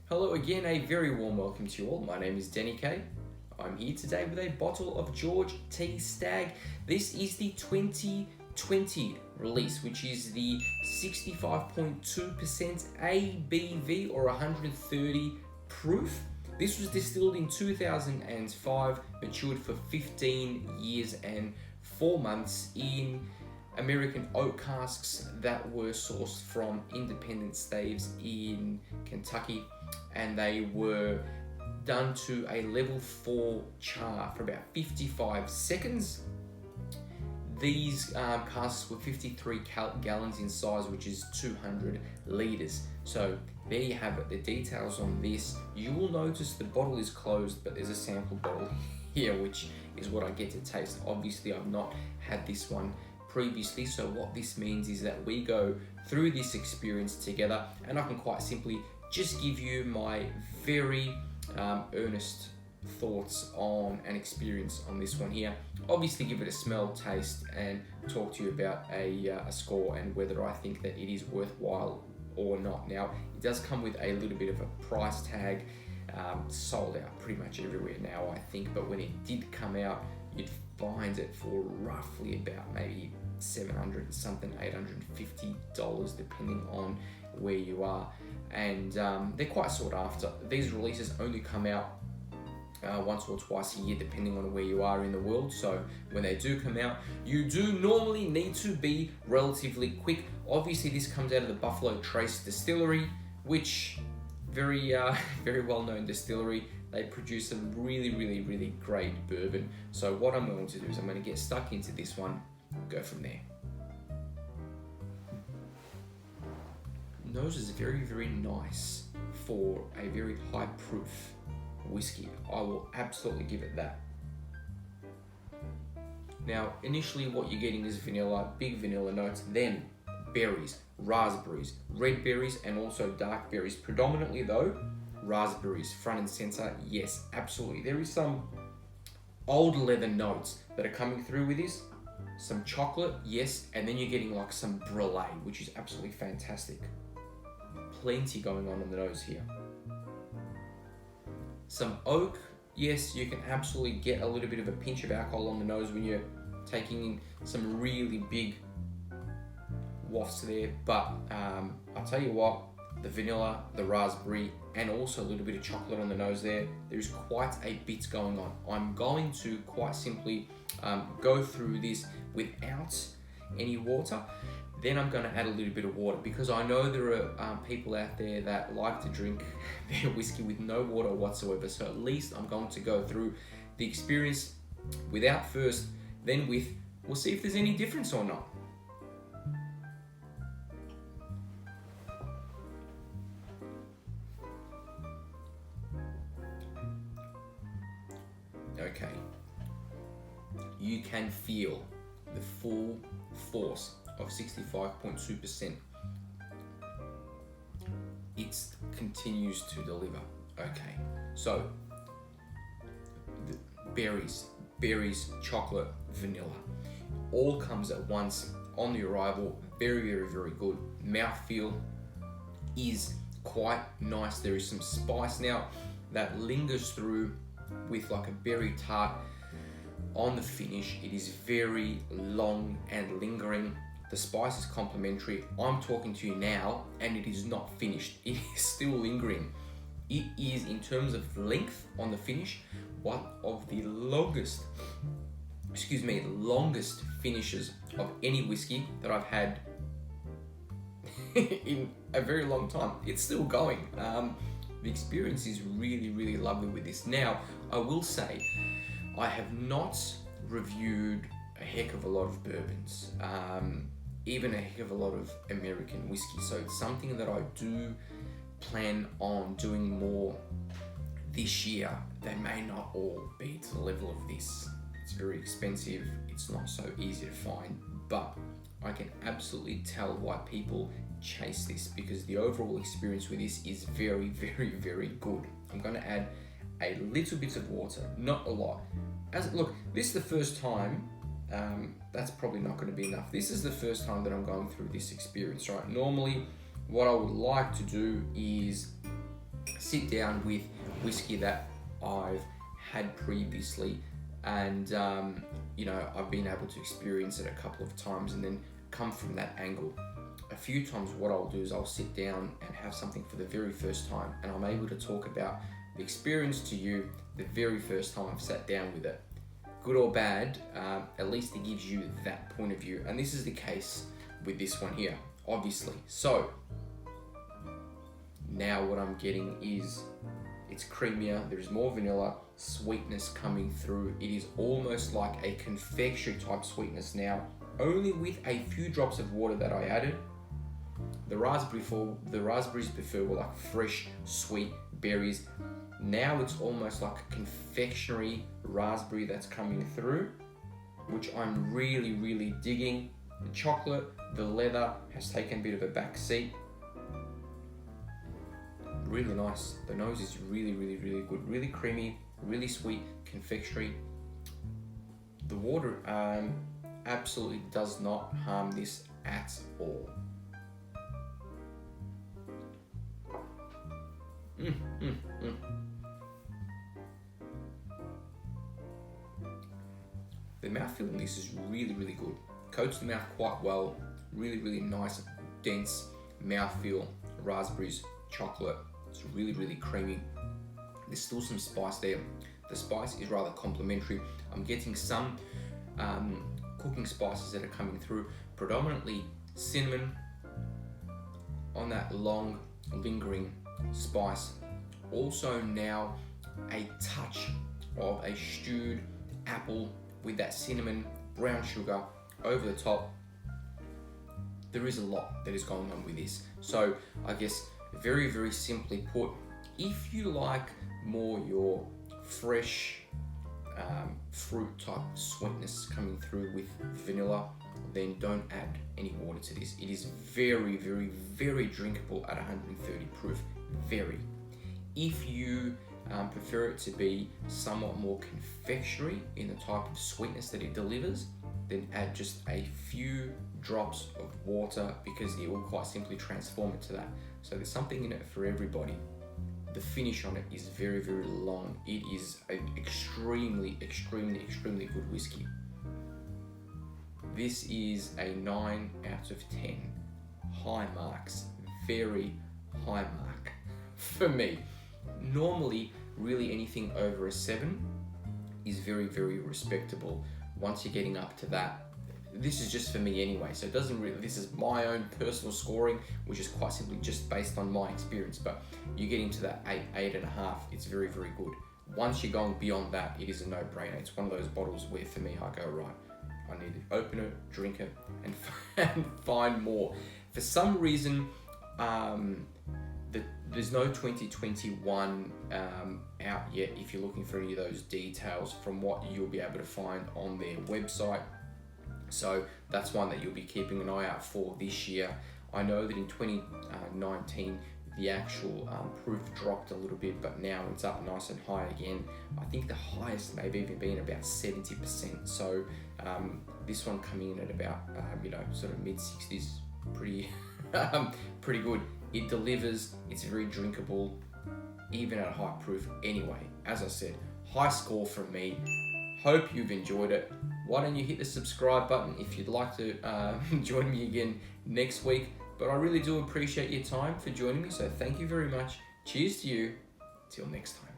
Hello again, a very warm welcome to you all. My name is Deni Kay. I'm here today with a bottle of George T. Stagg. This is the 2020 release, which is the 65.2% ABV or 130 proof. This was distilled in 2005, matured for 15 years and 4 months in American oak casks that were sourced from independent staves in Kentucky, and they were done to a level 4 char for about 55 seconds. These casks were 53 gallons in size, which is 200 liters. So there you have it, the details on this. You will notice the bottle is closed, but there's a sample bottle here, which is what I get to taste. Obviously, I've not had this one previously, so what this means is that we go through this experience together, and I can quite simply just give you my very earnest thoughts on an experience on this one here. Obviously give it a smell, taste, and talk to you about a score and whether I think that it is worthwhile or not. Now, it does come with a little bit of a price tag, sold out pretty much everywhere now, I think, but when it did come out, you'd find it for roughly about maybe $700 and something, $850, depending on where you are, and they're quite sought after. These releases only come out once or twice a year, depending on where you are in the world. So when they do come out, you do normally need to be relatively quick. Obviously, this comes out of the Buffalo Trace Distillery, which very well-known distillery. They produce some really great bourbon. So what I'm going to do is I'm going to get stuck into this one, go from there. Nose is very nice for a very high proof whiskey. I will absolutely give it that. Now, initially what you're getting is vanilla, big vanilla notes, then berries, raspberries, red berries, and also dark berries. Predominantly though, raspberries, front and center, yes, absolutely. There is some old leather notes that are coming through with this, some chocolate, yes, and then you're getting like some brulee, which is absolutely fantastic. Plenty going on the nose here. Some oak, yes, you can absolutely get a little bit of a pinch of alcohol on the nose when you're taking in some really big wafts there, but I'll tell you what, the vanilla, the raspberry, and also a little bit of chocolate on the nose there, there's quite a bit going on. I'm going to quite simply go through this without any water. Then I'm going to add a little bit of water, because I know there are people out there that like to drink their whiskey with no water whatsoever. So at least I'm going to go through the experience without first, then with. We'll see if there's any difference or not. Okay. You can feel the full force of 65.2%. It continues to deliver. Okay, so the berries, chocolate, vanilla, all comes at once on the arrival. Very good. Mouthfeel is quite nice. There is some spice now that lingers through with like a berry tart on the finish. It is very long and lingering. The spice is complementary. I'm talking to you now and it is not finished. It is still lingering. It is, in terms of length on the finish, one of the longest finishes of any whiskey that I've had in a very long time. It's still going. The experience is really lovely with this. Now, I will say, I have not reviewed a heck of a lot of bourbons, even a heck of a lot of American whiskey. So it's something that I do plan on doing more this year. They may not all be to the level of this. It's very expensive. It's not so easy to find, but I can absolutely tell why people chase this, because the overall experience with this is very good. I'm going to add a little bit of water, not a lot. Look, this is the first time, that's probably not going to be enough. This is the first time that I'm going through this experience, right? Normally, what I would like to do is sit down with whiskey that I've had previously, and I've been able to experience it a couple of times and then come from that angle. A few times what I'll do is I'll sit down and have something for the very first time, and I'm able to talk about the experience to you the very first time I've sat down with it. Good or bad, at least it gives you that point of view, and this is the case with this one here, obviously. So now what I'm getting is it's creamier, there's more vanilla, sweetness coming through. It is almost like a confectionery type sweetness now, only with a few drops of water that I added. The raspberries before were like fresh, sweet berries. Now it's almost like a confectionery raspberry that's coming through, which I'm really, really digging. The chocolate, the leather has taken a bit of a back seat. Really nice. The nose is really, really, really good. Really creamy, really sweet, confectionery. The water absolutely does not harm this at all. The mouthfeel in this is really, really good. Coats the mouth quite well. Really, really nice, dense mouthfeel. Raspberries, chocolate. It's really, really creamy. There's still some spice there. The spice is rather complementary. I'm getting some cooking spices that are coming through, predominantly cinnamon on that long, lingering spice. Also now a touch of a stewed apple with that cinnamon, brown sugar over the top. There is a lot that is going on with this. So I guess very, very simply put, if you like more your fresh fruit type sweetness coming through with vanilla, then don't add any water to this. It is very, very, very drinkable at 130 proof. Very. If you prefer it to be somewhat more confectionery in the type of sweetness that it delivers, then add just a few drops of water, because it will quite simply transform it to that. So there's something in it for everybody. The finish on it is very, very long. It is an extremely, extremely, extremely good whiskey. This is a 9 out of 10. High marks, very high mark for me. Normally, really anything over a 7 is very, very respectable. Once you're getting up to that, this is just for me anyway, so it doesn't really, this is my own personal scoring, which is quite simply just based on my experience, but you're getting to that 8, 8.5, it's very, very good. Once you're going beyond that, it is a no-brainer. It's one of those bottles where for me, I go, right, I need to open it, drink it, and find more. For some reason, there's no 2021 out yet if you're looking for any of those details from what you'll be able to find on their website. So that's one that you'll be keeping an eye out for this year. I know that in 2019 the actual proof dropped a little bit, but now it's up nice and high again. I think the highest may have even been about 70%. So this one coming in at about sort of mid-60s, pretty pretty good. It delivers. It's very drinkable, even at high proof. Anyway, as I said, high score from me. Hope you've enjoyed it. Why don't you hit the subscribe button if you'd like to join me again next week. But I really do appreciate your time for joining me, so thank you very much. Cheers to you. Till next time.